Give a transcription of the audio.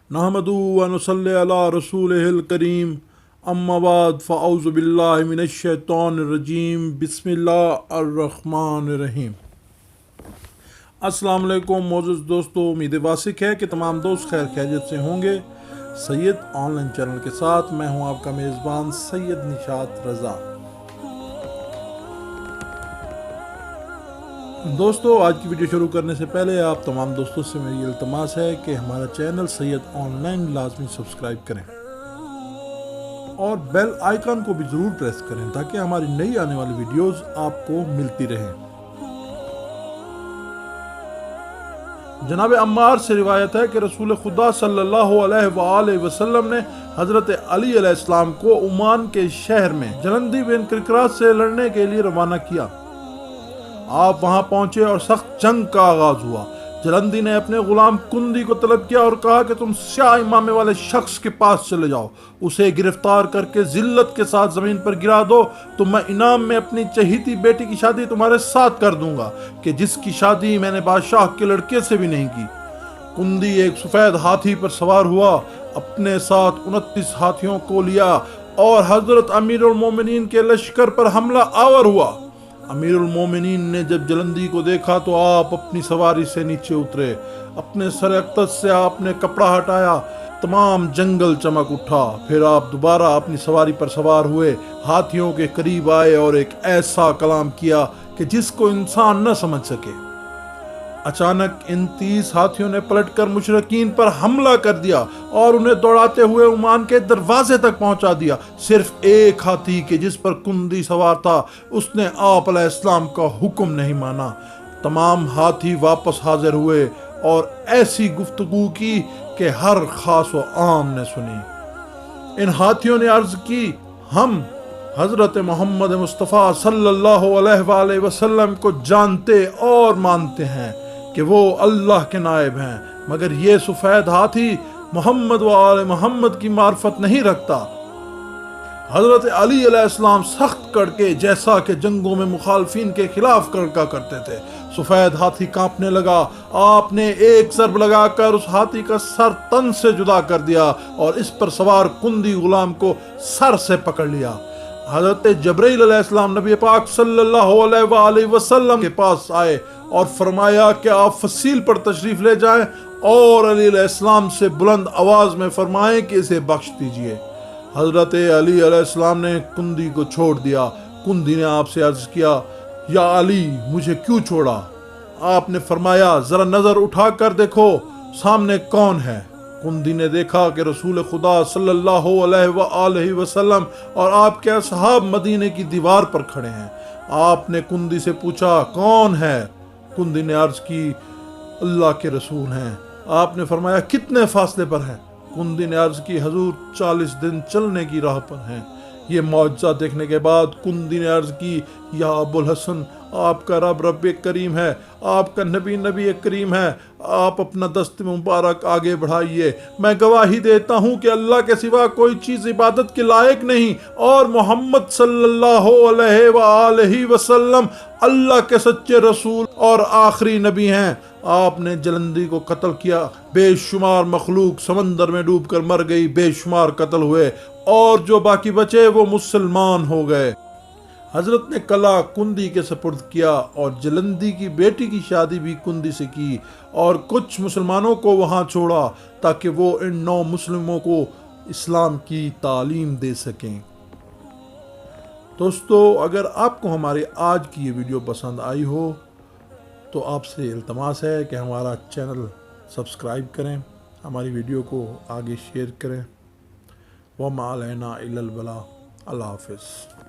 नहमदु व नुसल्ली अला रसूलिहिल करीम अम्मा बाद फ़अऊज़ु बिल्लाहि मिनश शैतानिर रजीम बिस्मिल्लाहिर रहमानिर रहीम। अस्सलाम वालेकुम मोअज़्ज़ज़ दोस्तों, उम्मीद वासिक है कि तमाम दोस्त खैर खैरियत से होंगे। सैयद ऑनलाइन चैनल के साथ मैं हूं आपका मेज़बान सैयद निशात रज़ा। दोस्तों, आज की वीडियो शुरू करने से पहले आप तमाम दोस्तों से मेरी इल्तमास है कि हमारा चैनल सैयद ऑनलाइन लाजमी सब्सक्राइब करें और बेल आइकन को भी ज़रूर प्रेस करें ताकि हमारी नई आने वाली वीडियोस आपको मिलती रहें। जनाब अम्मार से रिवायत है कि रसूल खुदा सल्लल्लाहु अलैहि वसल्लम ने हज़रत अली अलैहिस्सलाम को ओमान के शहर में जलंदी बिन किरकरा से लड़ने के लिए रवाना किया। आप वहां पहुंचे और सख्त जंग का आगाज हुआ। जलंदी ने अपने गुलाम कुंदी को तलब किया और कहा कि तुम स्याह इमामे वाले शख्स के पास चले जाओ, उसे गिरफ्तार करके जिल्लत के साथ जमीन पर गिरा दो, तो मैं इनाम में अपनी चहीती बेटी की शादी तुम्हारे साथ कर दूंगा कि जिसकी शादी मैंने बादशाह के लड़के से भी नहीं की। कुंदी एक सफेद हाथी पर सवार हुआ, अपने साथ 29 हाथियों को लिया और हजरत अमीरुल मोमिनीन के लश्कर पर हमला आवर हुआ। अमीरुल मोमिनीन ने जब जलंदी को देखा तो आप अपनी सवारी से नीचे उतरे, अपने सर अक़्तस से आपने कपड़ा हटाया, तमाम जंगल चमक उठा। फिर आप दोबारा अपनी सवारी पर सवार हुए, हाथियों के करीब आए और एक ऐसा कलाम किया कि जिसको इंसान न समझ सके। अचानक इन 30 हाथियों ने पलटकर मुशरिकीन पर हमला कर दिया और उन्हें दौड़ाते हुए ओमान के दरवाजे तक पहुंचा दिया। सिर्फ एक हाथी के जिस पर कुंदी सवार था उसने आप अलैहिस्सलाम का हुक्म नहीं माना। तमाम हाथी वापस हाजिर हुए और ऐसी गुफ्तगू की कि हर खास व आम ने सुनी। इन हाथियों ने अर्ज की, हम हजरत मोहम्मद मुस्तफ़ा सल्लल्लाहु अलैहि वसल्लम को जानते और मानते हैं कि वो अल्लाह के नायब हैं, मगर ये सफेद हाथी मोहम्मद व आले मोहम्मद की मार्फत नहीं रखता। हजरत अली अलैहिस्सलाम सख्त कड़के जैसा कि जंगों में मुखालफिन के खिलाफ कड़का करते थे। सफेद हाथी कांपने लगा। आपने एक ज़रब लगाकर उस हाथी का सर तन से जुदा कर दिया और इस पर सवार कुंदी गुलाम को सर से पकड़ लिया। हजरत जबरील अलैहिस्सलाम नबी पाक सल्लल्लाहु अलैहि वसल्लम के पास आए और फरमाया कि आप फसील पर तशरीफ ले जाएं और अली अलैहिस्सलाम से बुलंद आवाज में फरमाएं कि इसे बख्श दीजिए। हजरत अली अलैहिस्सलाम ने कुंदी को छोड़ दिया। कुंदी ने आपसे अर्ज किया, या अली मुझे क्यों छोड़ा? आपने फरमाया, जरा नजर उठा कर देखो सामने कौन है। कुंदी ने देखा कि रसूल खुदा सल्लल्लाहु अलैहि वसल्लम और आपके असहाब मदीने की दीवार पर खड़े हैं। आपने कुंदी से पूछा, कौन है? कुंदी ने अर्ज की, अल्लाह के रसूल हैं। आपने फरमाया, कितने फासले पर हैं? कुंदी ने अर्ज की, हजूर 40 दिन चलने की राह पर हैं। ये मौजज़ा देखने के बाद कुंदी ने अर्ज की, या अबुल हसन, आपका रब रब करीम है, आपका नबी नबी करीम है, आप अपना दस्त मुबारक आगे बढ़ाइए। मैं गवाही देता हूँ कि अल्लाह के सिवा कोई चीज़ इबादत के लायक नहीं और मोहम्मद सल्लल्लाहु अलैहि वसल्लम अल्लाह के सच्चे रसूल और आखिरी नबी हैं। आपने जलंदी को कत्ल किया, बेशुमार मखलूक समंदर में डूब कर मर गई, बेशुमार कत्ल हुए और जो बाकी बचे वो मुसलमान हो गए। हजरत ने कला कुंदी के सपुर्द किया और जलंदी की बेटी की शादी भी कुंदी से की और कुछ मुसलमानों को वहां छोड़ा ताकि वो इन 9 मुस्लिमों को इस्लाम की तालीम दे सकें। दोस्तों, अगर आपको हमारी आज की ये वीडियो पसंद आई हो तो आपसे इल्तमास है कि हमारा चैनल सब्सक्राइब करें, हमारी वीडियो को आगे शेयर करें। वमा अलैना इल्लल बलाग। अल्लाह हाफ़िज़।